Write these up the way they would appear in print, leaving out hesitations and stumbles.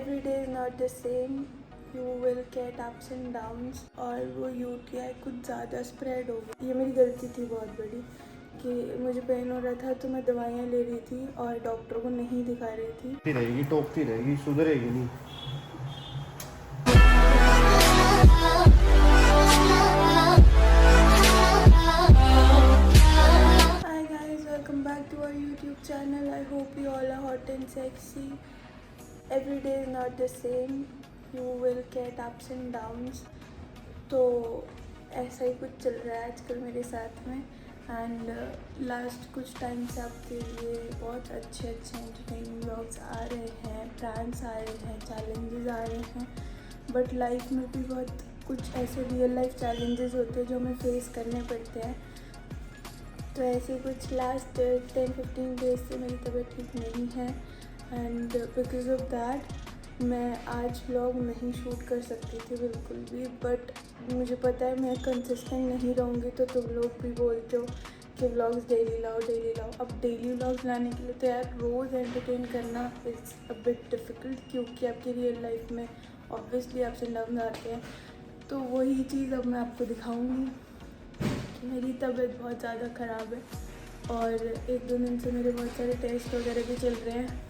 every day is not the same. You will get ups and downs. और वो UTI कुछ ज़्यादा spread हो गई। ये मेरी गलती थी बहुत बड़ी कि मुझे पेन हो रहा था तो मैं दवाइयाँ ले रही थी और डॉक्टर को नहीं दिखा रही थी। रहेगी टोकती रहेगी, सुधरेगी नहीं। Hi guys, welcome back to our YouTube channel. I hope you all are hot and sexy. Every day is not the same. You will get ups and downs. तो ऐसा ही कुछ चल रहा है आजकल मेरे साथ में। एंड लास्ट कुछ टाइम से आपके लिए बहुत अच्छे एंटरटेनिंग व्लॉग्स आ रहे हैं, प्रैंक्स आ रहे हैं, चैलेंजेस आ रहे हैं। बट लाइफ में भी बहुत कुछ ऐसे रियल लाइफ चैलेंजेस होते हैं जो हमें फेस करने पड़ते हैं। तो ऐसे कुछ लास्ट 10-15 डेज से मेरी तबीयत ठीक नहीं है एंड बिकॉज ऑफ दैट मैं आज व्लॉग नहीं शूट कर सकती थी बिल्कुल भी। बट मुझे पता है मैं कंसिस्टेंट नहीं रहूँगी तो तुम लोग भी बोलते हो कि व्लॉग्स डेली लाओ डेली लाओ। अब डेली व्लॉग्स लाने के लिए तो यार रोज़ एंटरटेन करना इज़ अ बिट डिफ़िकल्ट, क्योंकि आपकी रियल लाइफ में ऑब्वियसली अप्स एंड डाउन आते हैं। तो वही चीज़ अब मैं आपको दिखाऊँगी। मेरी तबीयत बहुत ज़्यादा ख़राब है और 1-2 दिन से मेरे बहुत सारे टेस्ट वगैरह भी चल रहे हैं।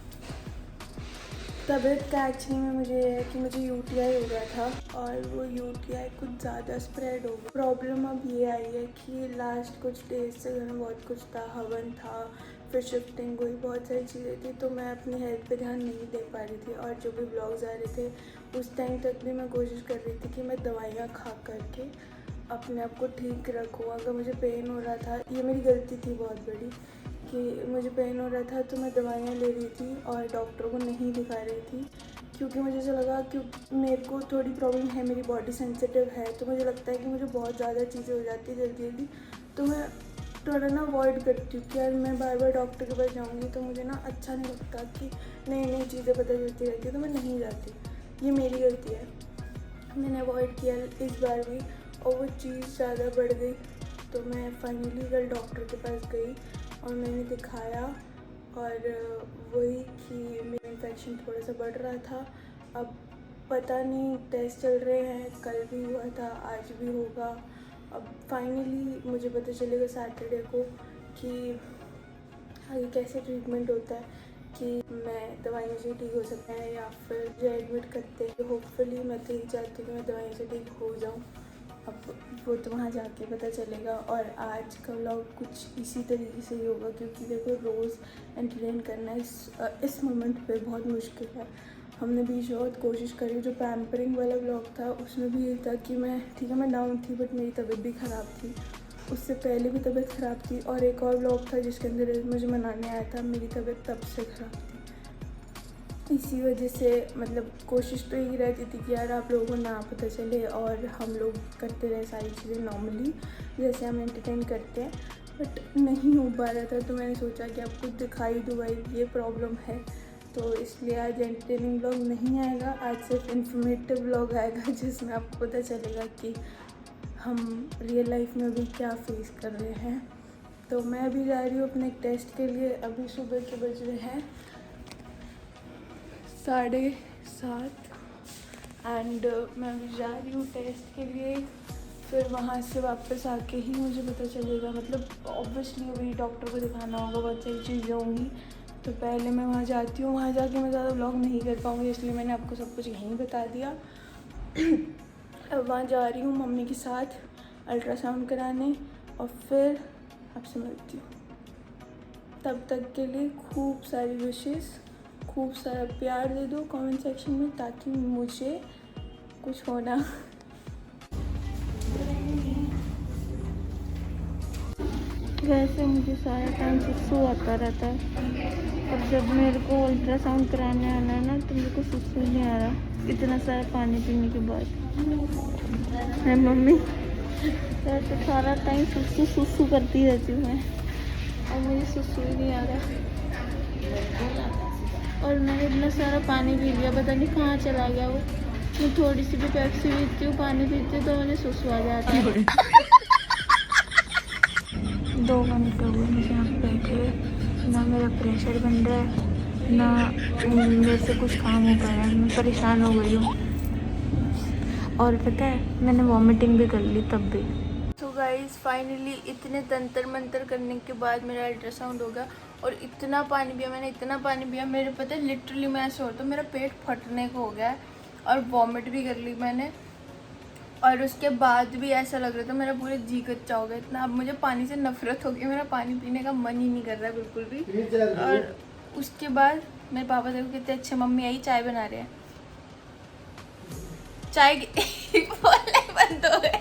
तबीयत का एक्चुअली में मुझे है कि मुझे UTI हो गया था और वो UTI कुछ ज़्यादा स्प्रेड हो गया। प्रॉब्लम अब ये आई है कि लास्ट कुछ डेज से घर में बहुत कुछ था, हवन था, फिर शिफ्टिंग हुई, बहुत सारी चीज़ें थी। तो मैं अपनी हेल्थ पे ध्यान नहीं दे पा रही थी और जो भी ब्लॉग्स आ रहे थे उस टाइम तक भी मैं कोशिश कर रही थी कि मैं दवाइयाँ खा करके अपने आप को ठीक रखूँ। अगर मुझे पेन हो रहा था, ये मेरी गलती थी बहुत बड़ी कि मुझे पेन हो रहा था तो मैं दवाइयाँ ले रही थी और डॉक्टर को नहीं दिखा रही थी, क्योंकि मुझे ऐसा लगा कि मेरे को थोड़ी प्रॉब्लम है, मेरी बॉडी सेंसिटिव है। तो मुझे लगता है कि मुझे बहुत ज़्यादा चीज़ें हो जाती है जल्दी जल्दी। तो मैं थोड़ा ना अवॉइड करती हूँ कि यार मैं बार बार डॉक्टर के पास जाऊँगी तो मुझे ना अच्छा नहीं लगता कि नई नई चीज़ें पता चलती रहती है, तो मैं नहीं जाती। ये मेरी गलती है, मैंने अवॉइड किया इस बार भी और वो चीज़ ज़्यादा बढ़ गई। तो मैं फाइनली कल डॉक्टर के पास गई और मैंने दिखाया और वही कि मेरा इन्फेक्शन थोड़ा सा बढ़ रहा था। अब पता नहीं, टेस्ट चल रहे हैं, कल भी हुआ था, आज भी होगा। अब फाइनली मुझे पता चलेगा सैटरडे को कि आगे कैसे ट्रीटमेंट होता है, कि मैं दवाइयों से ठीक हो सकता है या फिर जो एडमिट करते हैं। होपफुली मैं तो यही चाहती हूँ कि मैं दवाइयों से ठीक हो जाऊँ। अब वो तो वहाँ जाके पता चलेगा। और आज का व्लॉग कुछ इसी तरीके से ही होगा, क्योंकि देखो रोज़ एंटरटेन करना इस मोमेंट पे बहुत मुश्किल है। हमने बीच में बहुत कोशिश करी। जो पैम्परिंग वाला व्लॉग था उसमें भी ये था कि मैं ठीक है मैं डाउन थी बट मेरी तबीयत भी ख़राब थी, उससे पहले भी तबीयत ख़राब थी। और एक और व्लॉग था जिसके अंदर मुझे मनाने आया था, मेरी तबीयत तब से ख़राब थी। इसी वजह से मतलब कोशिश तो यही रहती थी कि यार आप लोगों को ना पता चले और हम लोग करते रहे सारी चीज़ें नॉर्मली जैसे हम एंटरटेन करते हैं। बट नहीं हो पा रहा था, तो मैंने सोचा कि आपको दिखाई दूँ भाई ये प्रॉब्लम है। तो इसलिए आज एंटरटेनिंग व्लॉग नहीं आएगा, आज सिर्फ इन्फॉर्मेटिव व्लॉग आएगा जिसमें आपको पता चलेगा कि हम रियल लाइफ में भी क्या फेस कर रहे हैं। तो मैं अभी जा रही हूँ अपने एक टेस्ट के लिए। अभी सुबह के बज रहे हैं 7:30 एंड मैं अभी जा रही हूँ टेस्ट के लिए। फिर वहाँ से वापस आके ही मुझे पता चलेगा, मतलब ऑब्वियसली अभी डॉक्टर को दिखाना होगा, बहुत सारी चीज़ें होंगी। तो पहले मैं वहाँ जाती हूँ, वहाँ जाके मैं ज़्यादा व्लॉग नहीं कर पाऊँगी, इसलिए मैंने आपको सब कुछ यहीं बता दिया। अब वहाँ जा रही हूँ मम्मी के साथ अल्ट्रासाउंड कराने और फिर आपसे मिलती हूँ। तब तक के लिए खूब सारी विशेस, खूब सारा प्यार दे दो कमेंट सेक्शन में, ताकि मुझे कुछ होना। वैसे मुझे सारा टाइम सुसु आता रहता है, और जब मेरे को अल्ट्रासाउंड कराने आना है ना तो मेरे को सुसु नहीं आ रहा, इतना सारा पानी पीने के बाद। है मम्मी, वैसे सारा टाइम सुसु सुसु करती रहती हूँ मैं, और मुझे सुसु ही नहीं आ रहा। और मैंने इतना सारा पानी पी लिया, पता नहीं कहाँ चला गया वो। मैं थोड़ी सी भी पेप्सी पीती हूँ, पानी पीती हूँ तो मुझे सुसु आ जाता है। 2 घंटे हुए मुझे यहाँ पे बैठे, ना मेरा प्रेशर बन रहा है ना मेरे से कुछ काम हो पा रहा है, मैं परेशान हो गई हूँ। और पता है मैंने वॉमिटिंग भी कर ली तब भी। तो गाइस फाइनली इतने तंत्र मंत्र करने के बाद मेरा अल्ट्रासाउंड हो गया और इतना पानी पिया मैंने, इतना पानी पिया, मेरे पता है लिटरली मैं ऐसे होता मेरा पेट फटने को हो गया है और वॉमिट भी कर ली मैंने। और उसके बाद भी ऐसा लग रहा था मेरा पूरे जी कच्चा हो गया इतना। अब मुझे पानी से नफरत हो गई, मेरा पानी पीने का मन ही नहीं कर रहा है बिल्कुल भी। और उसके बाद मेरे पापा देखो कितने अच्छे, मम्मी आई चाय बना रहे हैं, चाय बोलने बंद हो गए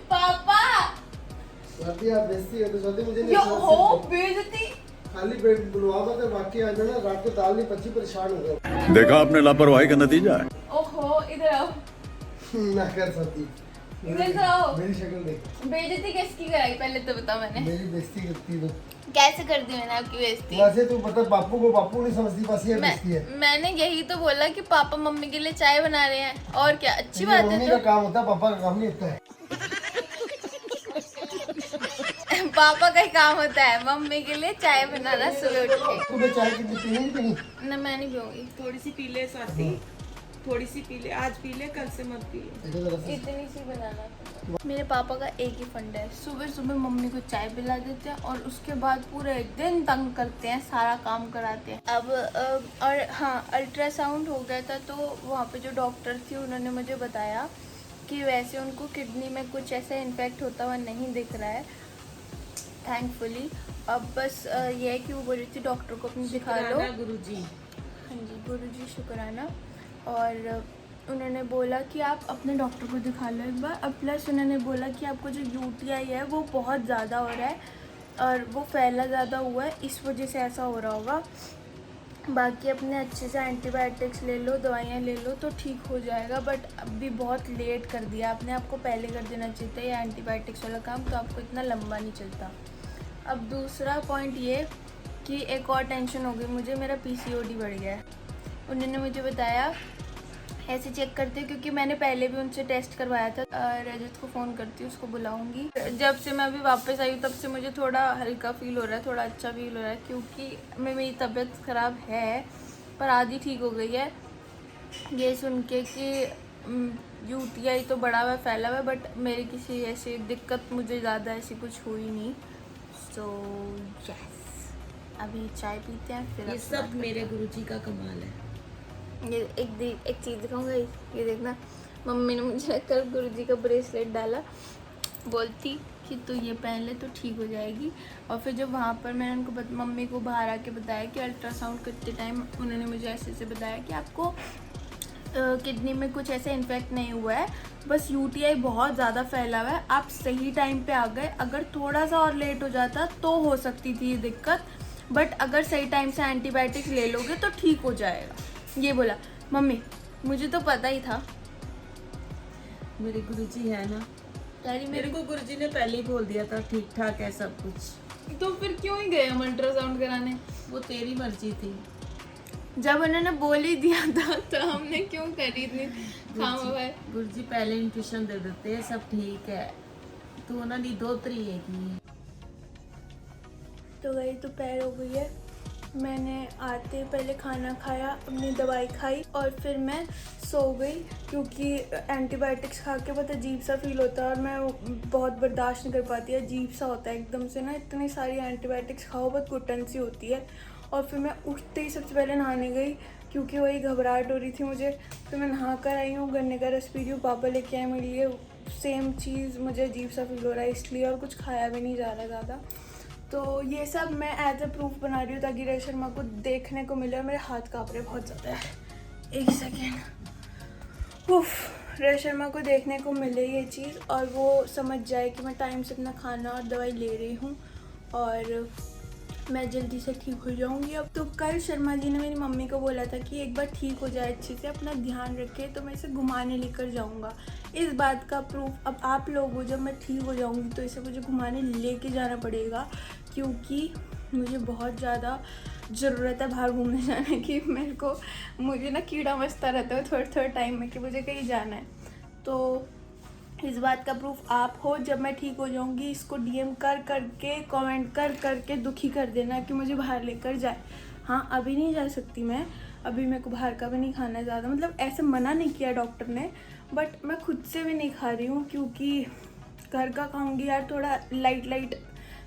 पापा। स्वाति आप बेइज्जती है तो स्वाति मुझे नहीं यो हो बेइज्जती। खाली बेड बुलवा मत, बाकी आ जाना, रात को दाल नहीं पची, परेशान हो गया। देखा आपने लापरवाही का नतीजा है। ओहो इधर आओ, ना कर स्वाति, इधर आओ। मेरी शक्ल देख। बेइज्जती किसकी कराई पहले तो बताओ मैंने? मेरी बेइज्जती करती है कैसे कर दी मैंने आपकी बेइज्जती? वैसे तू बता, बापू को बापू नहीं समझती, बस ये बेइज्जती है। मैंने यही तो बोला कि पापा मम्मी के लिए चाय बना रहे हैं और क्या, अच्छी बात है। मम्मी का काम होता है, पापा का काम नहीं होता है। पापा का ही काम होता है मम्मी के लिए चाय बनाना सुबह उठ के। तुम्हें चाय की पीनी नहीं पीनी? ना मैं नहीं पीऊंगी। थोड़ी सी पी ले स्वाति, थोड़ी सी पी ले, आज पी ले कल से मत पी। इतनी सी बनाना। मेरे पापा का एक ही फंडा है, सुबह सुबह मम्मी को चाय पिला देते हैं और उसके बाद पूरे दिन तंग करते हैं, सारा काम कराते हैं। अब और हाँ, अल्ट्रासाउंड हो गया था तो वहाँ पे जो डॉक्टर थी उन्होंने मुझे बताया कि वैसे उनको किडनी में कुछ ऐसा इन्फेक्ट होता हुआ नहीं दिख रहा है थैंकफुली। अब बस ये है कि वो बोल रही थी डॉक्टर को अपनी दिखा लो। गुरुजी। हाँ जी गुरुजी शुक्राना। और उन्होंने बोला कि आप अपने डॉक्टर को दिखा लो एक बार। अब प्लस उन्होंने बोला कि आपको जो यूटीआई है वो बहुत ज़्यादा हो रहा है और वो फैला ज़्यादा हुआ है, इस वजह से ऐसा हो रहा होगा। बाकी अपने अच्छे से एंटीबायोटिक्स ले लो, दवाइयाँ ले लो तो ठीक हो जाएगा। बट अभी बहुत लेट कर दिया आपने, आपको पहले कर देना चाहिए था ये एंटीबायोटिक्स वाला काम, तो आपको इतना लंबा नहीं चलता। अब दूसरा पॉइंट ये कि एक और टेंशन हो गई मुझे, मेरा पीसीओडी बढ़ गया है। उन्होंने मुझे बताया ऐसे चेक करते, क्योंकि मैंने पहले भी उनसे टेस्ट करवाया था। रजत को फ़ोन करती हूँ, उसको बुलाऊंगी। जब से मैं अभी वापस आई हूँ तब से मुझे थोड़ा हल्का फील हो रहा है, थोड़ा अच्छा फील हो रहा है, क्योंकि मेरी तबीयत ख़राब है पर आधी ठीक हो गई है। ये सुन के कि यूटीआई तो बड़ा हुआ फैला हुआ है बट मेरी किसी ऐसी दिक्कत मुझे ज़्यादा ऐसी कुछ हुई नहीं। सो यस, अभी चाय पीते हैं फिर। ये सब मेरे गुरुजी का कमाल है। ये एक चीज़ दिखाऊंगा, ये देखना। मम्मी ने मुझे कल गुरुजी का ब्रेसलेट डाला, बोलती कि तू ये पहन ले तो ठीक हो जाएगी। और फिर जब वहाँ पर मैंने उनको मम्मी को बाहर आके बताया कि अल्ट्रासाउंड करते टाइम उन्होंने मुझे ऐसे बताया कि आपको किडनी में कुछ ऐसा इन्फेक्ट नहीं हुआ है, बस यूटीआई बहुत ज़्यादा फैला हुआ है। आप सही टाइम पे आ गए, अगर थोड़ा सा और लेट हो जाता तो हो सकती थी ये दिक्कत, बट अगर सही टाइम से एंटीबायोटिक्स ले लोगे तो ठीक हो जाएगा। ये बोला। मम्मी मुझे तो पता ही था। मेरे गुरुजी है ना, मेरे को गुरुजी ने पहले ही बोल दिया था ठीक ठाक है सब कुछ। तो फिर क्यों ही गए हम अल्ट्रासाउंड कराने? वो तेरी मर्जी थी। जब उन्होंने बोल ही दिया था तो हमने क्यों करी इतनी खामोश? गुरुजी पहले इंट्यूशन दे देते हैं सब ठीक है, तो उन्होंने दी 2 तरीके। तो गई दोपहर हो गई है, मैंने आते पहले खाना खाया, अपनी दवाई खाई और फिर मैं सो गई, क्योंकि एंटीबायोटिक्स खा के बहुत अजीब सा फील होता है और मैं बहुत बर्दाश्त नहीं कर पाती है। अजीब सा होता है एकदम से ना, इतनी सारी एंटीबायोटिक्स खाओ बहुत घुटन सी होती है। और फिर मैं उठते ही सबसे पहले नहाने गई, क्योंकि वही घबराहट हो रही थी मुझे। फिर मैं नहा कर आई हूँ, गन्ने का रस पी रही हूँ, पापा लेके आए मेरे लिए। सेम चीज़ मुझे अजीब सा फील हो रहा है इसलिए, और कुछ खाया भी नहीं जा रहा ज़्यादा। तो ये सब मैं एज अ प्रूफ बना रही हूँ ताकि रजत शर्मा को देखने को मिले। और मेरे हाथ काँप रहे बहुत ज़्यादा है, एक सेकेंड। उफ, रजत शर्मा को देखने को मिले ये चीज़ और वो समझ जाए कि मैं टाइम से अपना खाना और दवाई ले रही हूँ और मैं जल्दी से ठीक हो जाऊँगी। अब तो कल शर्मा जी ने मेरी मम्मी को बोला था कि एक बार ठीक हो जाए अच्छे से, अपना ध्यान रखे, तो मैं इसे घुमाने लेकर जाऊँगा। इस बात का प्रूफ अब आप लोग हो, जब मैं ठीक हो जाऊँगी तो इसे मुझे घुमाने लेके जाना पड़ेगा, क्योंकि मुझे बहुत ज़्यादा ज़रूरत है बाहर घूमने जाने की। मुझे ना कीड़ा मचता रहता है थोड़े थोड़े टाइम में कि मुझे कहीं जाना है। तो इस बात का प्रूफ आप हो, जब मैं ठीक हो जाऊंगी इसको डीएम कर करके कमेंट कर करके दुखी कर देना कि मुझे बाहर लेकर जाए। हाँ अभी नहीं जा सकती मैं, अभी मेरे को बाहर का भी नहीं खाना है ज़्यादा, मतलब ऐसे मना नहीं किया डॉक्टर ने, बट मैं खुद से भी नहीं खा रही हूँ क्योंकि घर का खाऊंगी यार थोड़ा लाइट लाइट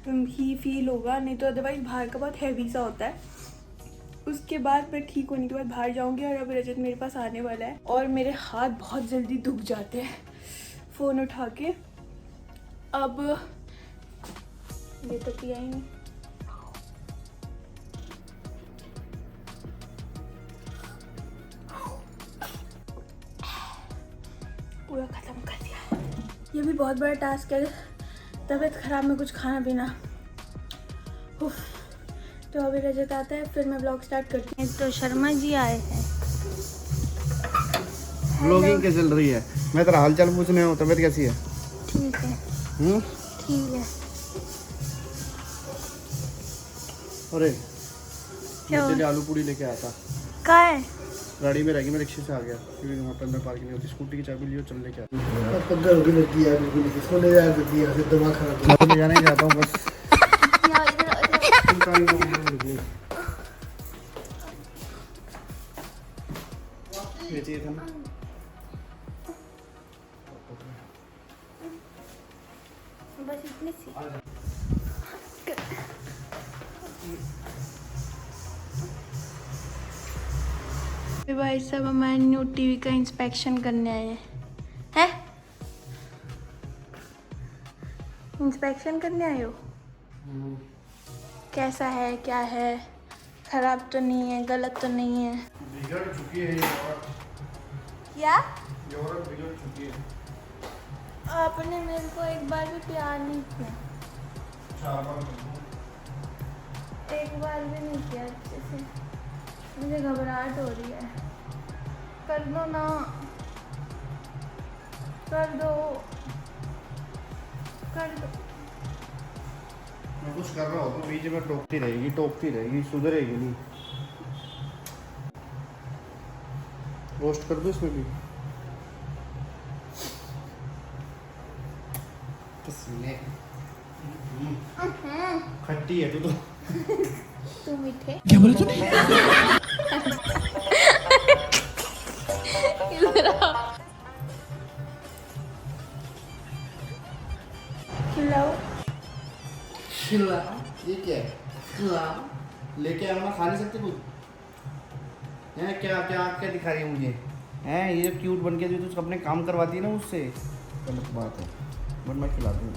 ही फील होगा, नहीं तो अदरवाइज़ बाहर का बहुत हैवी सा होता है। उसके बाद मैं ठीक होने के बाद बाहर जाऊंगी और अब रजत मेरे पास आने वाला है और मेरे हाथ बहुत जल्दी दुख जाते हैं फ़ोन उठा के। अब ये तो पिया ही नहीं, पूरा ख़त्म कर दिया। ये भी बहुत बड़ा टास्क है, तबीयत ख़राब में कुछ खाना पीना। उफ, तो अभी रजत आता है फिर मैं ब्लॉग स्टार्ट करती हूँ। तो शर्मा जी आए हैं। ब्लॉगिंग कैसे चल रही है? मैं तेरा हाल चाल पूछने हूँ, तबीयत कैसी है? ठीक है ठीक है। अरे क्या मैं तेरे आलू पूड़ी लेके आया था, कहाँ है? गाड़ी में रह गई, मैं रिक्शे से आ गया क्योंकि वहाँ पर मैं पार्किंग नहीं होती। स्कूटी की चाबी लियो, चल लेके आया। पक्का होगी लड़की है बिल्कुल, किसको ले जा सकती है? ऐसे दिमाग खराब मैं तो ले जाना ही चाहता हूँ बस। ये चाहिए था ना। बस इतनी सी। भाई साहब हमारे न्यू टीवी का इंस्पेक्शन करने आए हैं। इंस्पेक्शन करने आए हो? कैसा है, क्या है, खराब तो नहीं है, गलत तो नहीं है? बिगड़ चुकी है ये औरत। क्या? ये औरत बिगड़ चुकी है। आपने मेरे को एक बार भी प्यार नहीं किया, 4 बार एक बार भी नहीं किया अच्छे से। मुझे घबराहट हो रही है। कर दो ना, कर दो कर दो। मैं कुछ कर रहा हूँ तो बीच में टोकती रहेगी, सुधरेगी नहीं। रोस्ट कर दो इसमें भी। खट्टी है तू तो। तू मीठे क्या बोले तूने? खिलाओ। ये क्या है? लेके आओ ना, खा नहीं सकते कुछ? हैं क्या क्या क्या दिखा रही है मुझे? हैं ये जो क्यूट बन के जो तू अपने काम करवाती है ना उससे, गलत बात है। बट मैं खिला दूँ।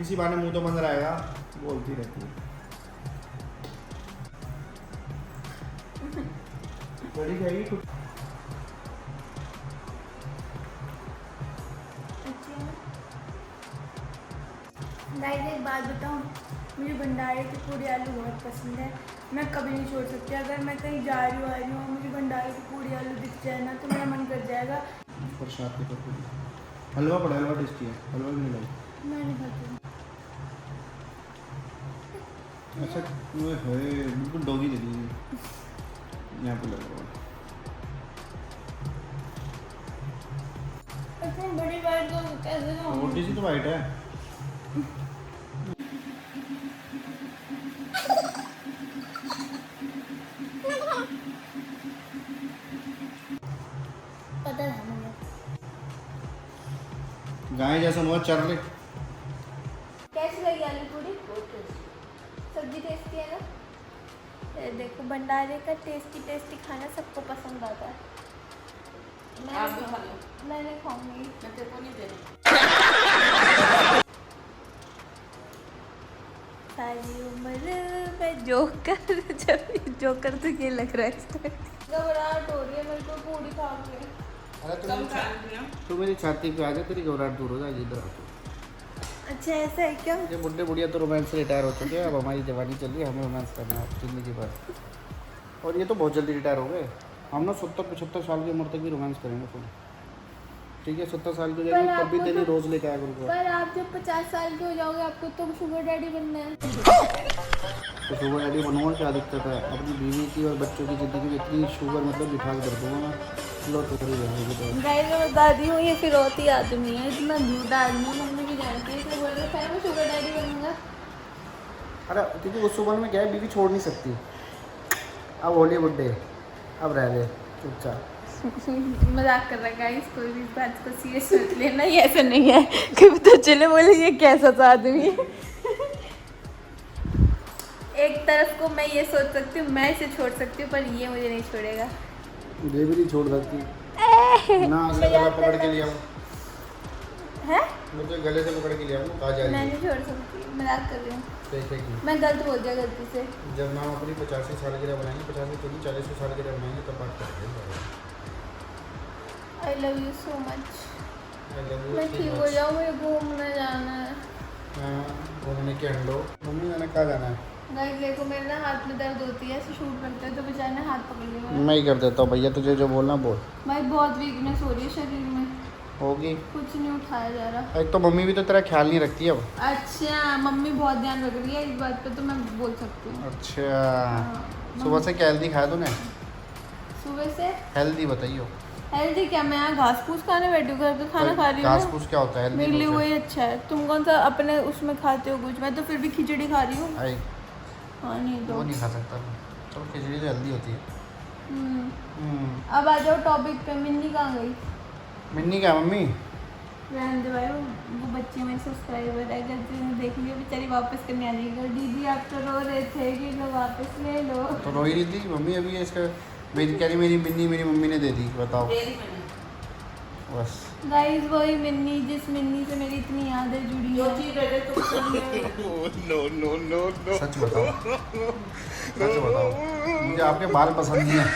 इसी बहाने मुंह तो बंद रहेगा, बोलती रहती है। बड़ी खाएगी कुछ? गाइस एक बात बताऊं, मुझे भंडारे की पूरी आलू बहुत पसंद है, मैं कभी नहीं छोड़ सकती। अगर मैं कहीं जा रही हूँ आ रही हूँ मुझे भंडारे की पूरी आलू दिख जाए ना तो मेरा मन कर जाएगा। प्रसाद के करके हलवा पड़ा, हलवा टेस्टी है, हलवा भी नहीं लाई। मैं नहीं खाती। अच्छा वो है बिल्कुल डॉगी दे दीजिए यहाँ पे लग रहा है। इतनी बड़ी बात तो कैसे खाऊंगी? रोटी सी तो वाइट है। पता है मुझे। गाय जैसा मुँह चल रही। कैसी लगी आलू पूरी? सब्जी टेस्टी है ना? ये देखो भंडारे का टेस्टी खाना सबको पसंद आता है। आप भी खा लो। मैं नहीं खाऊंगी। मैं तेरे को नहीं दे रही। सारी उम्र मैं जोकर तो ये लग रहा है। घबराहट हो रही है मेरे को पूरी खा के। अरे तू मेरी छाती पे आ जा, तेरी घबराहट दूर हो जाएगी। इधर आ। अच्छा ऐसा है क्या? ये बुढ़े बुढ़िया तो रोमांस से रिटायर हो चुके हैं, अब हमारी जवानी चल रही है, हमें रोमांस करना है जिंदगी भर। और ये तो बहुत जल्दी रिटायर हो गए। हम ना 70-75 साल की उम्र तक भी रोमांस करेंगे फिर। ठीक है 70 साल की हो जाएगी तब भी तेरी रोज लेके आया करूँगा। पर आप जब 50 साल के हो जाओगे आपको तो शुगर डैडी बनना है। तो शुगर डैडी बनूंगा, क्या दिक्कत है? अपनी बीवी की और बच्चों की ज़िंदगी में इतनी शुगर मतलब बिठा के कर दूँगा मैं। लो थोड़ी रहेगी तो गाइस मैं बता रही हूँ ये फिरौती आदमी है, इतना झूठा आदमी है। मम्मी भी जानती है, तो बोल रहे हैं मैं शुगर डैडी बनूंगा। अरे क्योंकि उस सुबह में क्या है, बीवी छोड़ नहीं सकती। अब होली बुड्ढे, अब रह ले चुपचाप। मजाक कर रहा है गाइस, कोई भी इस बात को सीरियस मत लेना, ये ऐसा नहीं है कि तो चले बोले ये कैसा सा आदमी है। एक तरफ को मैं ये सोच सकती हूँ मैं इसे छोड़ सकती हूँ, पर ये मुझे नहीं छोड़ेगा। ये भी नहीं छोड़ सकती ना, अगर गला पकड़ के लिया हैं? मुझे गले से पकड़ के लिया कहा जा रही मैं है। नहीं छोड़ सकती, मजाक कर रही हूँ। देखेगी मैं गलत बोल दिया गलती से। जब नाम अपनी 85 सालगिरह बनाएंगे, 85 तो नहीं 40 सालगिरह बनाएंगे, तब बात करेंगे। I love you so much. I love you मैं so ठीक much. हो जाऊँ, मुझे घूमने जाना है। हाँ, घूमने के अंडो मम्मी जाने कहाँ जाना है? गाइस देखो मेरे ना हाथ में दर्द होती है, ऐसे शूट करते हैं तो बेचारे ने हाथ पकड़ लिया मेरा। मैं ही कर देता हूँ भैया, तुझे जो बोलना बोल। भाई बहुत वीकनेस हो रही है शरीर में, होगी। कुछ नहीं उठाया जा रहा। एक तो मम्मी भी तो तेरा ख्याल नहीं रखती अब। अच्छा मम्मी बहुत ध्यान रख रही है इस बात पे, तो मैं बोल सकती हूँ। अच्छा सुबह से क्या हेल्दी खाया तूने? सुबह से हेल्दी बताइयो। हेल्दी क्या, मैं यहाँ घास फूस खाने बैठी हूँ, घर का खाना खा रही घास हूँ। फूस क्या होता है? मेरे लिए हेल्दी वही अच्छा है। तुम कौन सा अपने उसमें खाते हो कुछ, मैं तो फिर भी खिचड़ी खा रही हूँ। आई हाँ नहीं वो तो नहीं खा सकता मैं। चलो खिचड़ी तो हेल्दी होती है। अब आ जाओ टॉपिक पे। मिन्नी कहाँ गई? मिन्नी क्या मम्मी? रहने दे भाई, वो बच्चे मेरे सब्सक्राइबर है, अगर तुमने देख लिया बेचारी वापस करने आ जाएगी। दीदी आप तो रो रहे थे कि लो वापस ले लो। तो रो ही रही थी मम्मी अभी इसका। मेरी कह रही मेरी मिन्नी मेरी मम्मी ने दे दी, बताओ बस। गाइस वही मिन्नी, जिस मिन्नी से मेरी इतनी यादें जुड़ी है। सच बताओ, सच बताओ, मुझे आपके बाल पसंद नहीं है।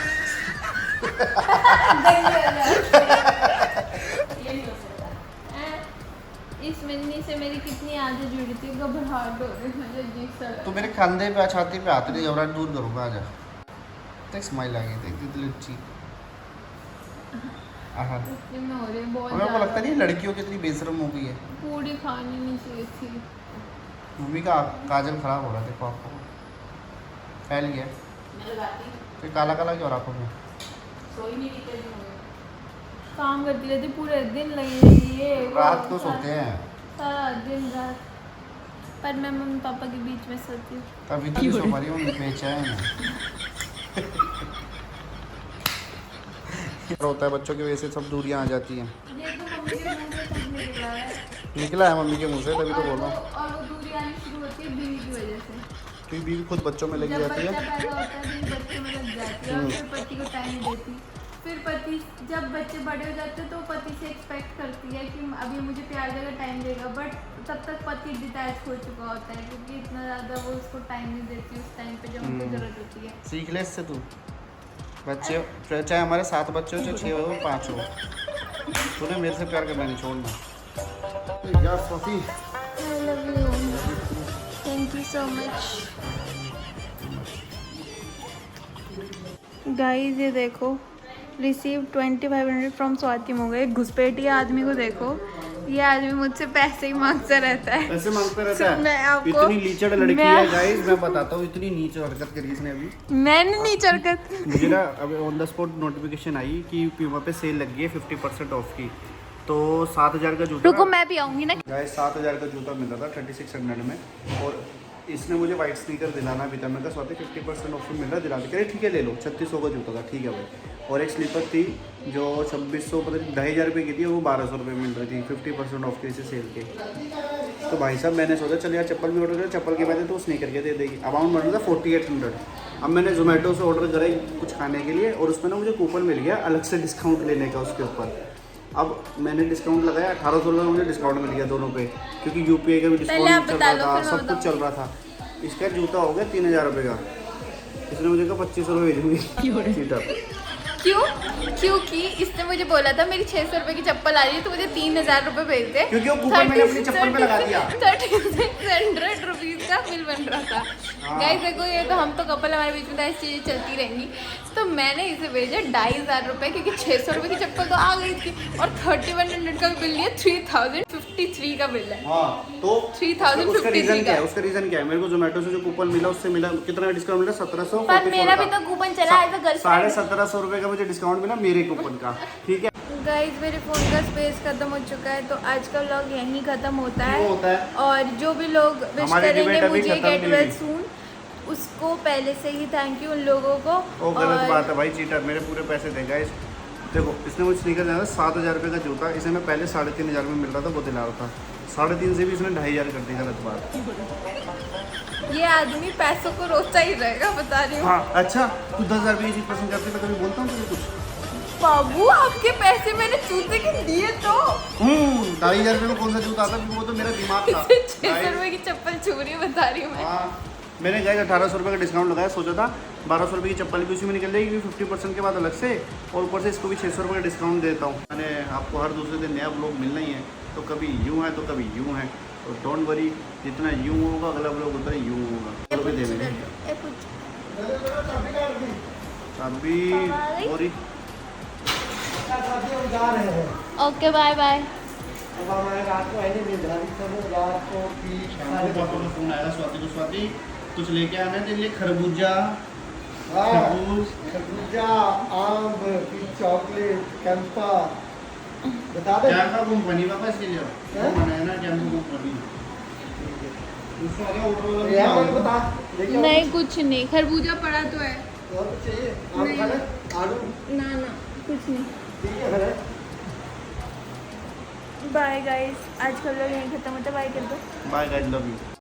ये नहीं हो सकता। इस मिन्नी से मेरी कितनी यादें जुड़ी थी, घबराहट हो रही मुझे अजीब सा लग तो मेरे कंधे पे छाती पे हाथ नहीं घबराहट दूर करूँगा। आजा देख स्माइल आ गई, देख कितनी अच्छी। हाँ रहा में हो रही है बहुत हमें को लगता ज़्यादा। नहीं लड़कियों कितनी बेशरम हो गई है। पूरी खानी नहीं चाहिए थी। मम्मी का काजल खराब हो रहा है, देखो आपको फैल गया तो काला काला क्यों रखो में? काम करती रहती पूरे दिन, लगी रही है रात को सोते हैं सारा दिन रात, पर मैं मम्मी पापा के बीच में सोती हूँ। तभी तो सो पा रही हूँ, बेचैन होता है बच्चों की वजह से, सब दूरियां आ जाती हैं। ये तो मम्मी के मुंह से तब निकला है। निकला है मम्मी के मुंह से, तभी तो बोल रहा हूँ। और वो दूरी आनी शुरू होती है बीवी की वजह से। क्योंकि बीवी खुद बच्चों में लगी जब जाती बच्चा है। पैदा होता है बीवी बच्चे में लग जाती है और फिर पति को टाइम नहीं देती। फिर पति जब बच्चे बड़े हो जाते हैं तो पति से एक्सपेक्ट करती है कि अभी मुझे प्यार देगा, टाइम देगा, बट तब तक पति डिटैच हो चुका होता है क्योंकि इतना ज़्यादा वो उसको टाइम नहीं देती उस टाइम पे जब उनको ज़रूरत होती है। सीख ले इससे तू। बच्चे चाहे हमारे 7 बच्चे हो, चाहे 6 हो, 5 हो, तूने मेरे से प्यार करना नहीं छोड़ना। यार Sophie I love you. Thank you so much. Guys ये देखो, रिसीव 2500 फ्रॉम स्वाति हो गए। घुसपैठिया आदमी को देखो, ये आदमी मुझसे पैसे ही मांगता रहता है। ऐसे मांगता रहता है। मैं आपको इतनी लीचड़ लड़की है गाइस, मैं बताता हूँ, इतनी नीच हरकत करी इसने अभी। मैंने नहीं चरकत। मुझे ना अब ऑन द स्पॉट नोटिफिकेशन आई कि प्यूमा पे सेल लगी है 50% ऑफ की, तो 7000 का जूता। रुको मैं भी आऊंगी ना। गाइस 7000 का जूता मिल रहा था 3600 में, और इसने मुझे वाइट स्नीकर दिलाना भी था। मैं कहा स्वाति 50% ऑफ में मिल रहा, दिला दे। कह रहे ठीक है ले लो। 3600 का जूता था, ठीक है भाई। और एक स्लीपर थी जो 2600 पता नहीं 2500 रुपये की थी, वो 1200 रुपये मिल रही थी 50% ऑफ के, इसे सेल के। तो भाई साहब मैंने सोचा चल यार चप्पल भी ऑर्डर करें, चप्पल के बाद तो स्नीकर के दे देगी। अमाउंट बन रहा था 4800। अब मैंने जोमेटो से ऑर्डर करा कुछ खाने के लिए, और उसमें ना मुझे कूपन मिल गया अलग से डिस्काउंट लेने का उसके ऊपर। अब मैंने डिस्काउंट लगाया 1800 रुपये, मुझे डिस्काउंट मिल गया दोनों पे, क्योंकि यूपीआई का भी डिस्काउंट चल रहा था, सब कुछ चल रहा था। इसका जूता हो गया 3000 रुपये का। इसने मुझे कहा 2500 रुपये भेजूंगी सीटर। क्यों? क्योंकि इसने मुझे बोला था मेरी 600 रुपये की चप्पल आ रही है तो मुझे 3000 रुपये भेज दे, क्योंकि वो कूपन मैंने अपनी चप्पल पे लगा दिया। 3600 रुपीज़ का बिल बन रहा था। गाइस देखो ये तो हम तो कपल हमारे बीच में तो ऐसी चीजें चलती रहेंगी। तो मैंने इसे भेजा 2500 रुपये क्योंकि 600 रुपये की चप्पल तो आ गई थी और 3100 का बिल लिया 3053 का बिल है। हाँ तो 3053 उसका रीजन क्या है? उसका रीजन क्या है? मेरे को जोमेटो से जो कूपन मिला उससे मिला कितना डिस्काउंट मिला? 1700। पर मेरा भी तो कूपन चला है तो गर्लफ्रेंड 1750 रुपये का मुझे डिस्काउंट मिला मेरे कूपन का, ठीक है। गाइस मेरे फ़ोन का स्पेस खत्म हो चुका है तो आज का व्लॉग यहीं खत्म होता है। क्यों होता है? और जो भी लोग विश हमारी करेंगे debate अभी मुझे खत्म गेट नहीं वेल हुई। सून उसको पहले से ही थैंक यू उन लोगों को। वो गलत बात है भाई, चीटर मेरे पूरे पैसे दे गाइस। देखो इसने मुझे स्नीकर दिया था 7000 रुपये का जूता, इसे मैं पहले 3500 में मिल रहा था, वो दिला रहा था 3.5 से भी इसने 2500 कर दी। गलत बात। ये आदमी पैसों को रोता ही रहेगा बता रही हूँ। हाँ अच्छा, तू 10,000 रुपये की चीज़ पसंद करती है तो कभी बोलता हूँ तुझे कुछ? बाबू आपके पैसे मैंने जूते के दिए तो 2,500 रुपये में कौन सा जूता आता? वो तो मेरा दिमाग था। 600 रुपये की चप्पल छू रही है बता रही हूँ मैं। हाँ मैंने गाइस 1800 रुपये का डिस्काउंट लगाया, सोचा था 1200 रुपये की चप्पल भी उसी में निकल जाएगी 50% के बाद अलग से, और ऊपर से इसको भी 600 रुपये का डिस्काउंट देता हूँ। मैंने आपको हर दूसरे दिन नया ब्लॉग मिलना ही है, तो कभी यूँ है तो कभी यूँ है, तो डोंट वरी, जितना यूँ होगा अगला ब्लॉग उतना यूँ होगा। चलो भी दे देंगे अभी और ओके बाय बाय। फोन आया स्वाति को, स्वाति कुछ लेके आना है तेरे लिए, खरबूजा, खरबूजा, आम, चॉकलेट, कैंपा, बता दे। कैंपा कंपनी पापा इसके लिए वो बनाया ना, कैंपा कंपनी। उसको आगे ऑर्डर वाला ये मत बता, देखिए नहीं कुछ नहीं, खरबूजा पड़ा तो है। और कुछ चाहिए? आम खाना, आलू, ना ना कुछ नहीं। ठीक है मेरे। बाय गाइस, आज का व्लॉग यहीं खत्म होता है। बाय कर दो। Bye guys, love you.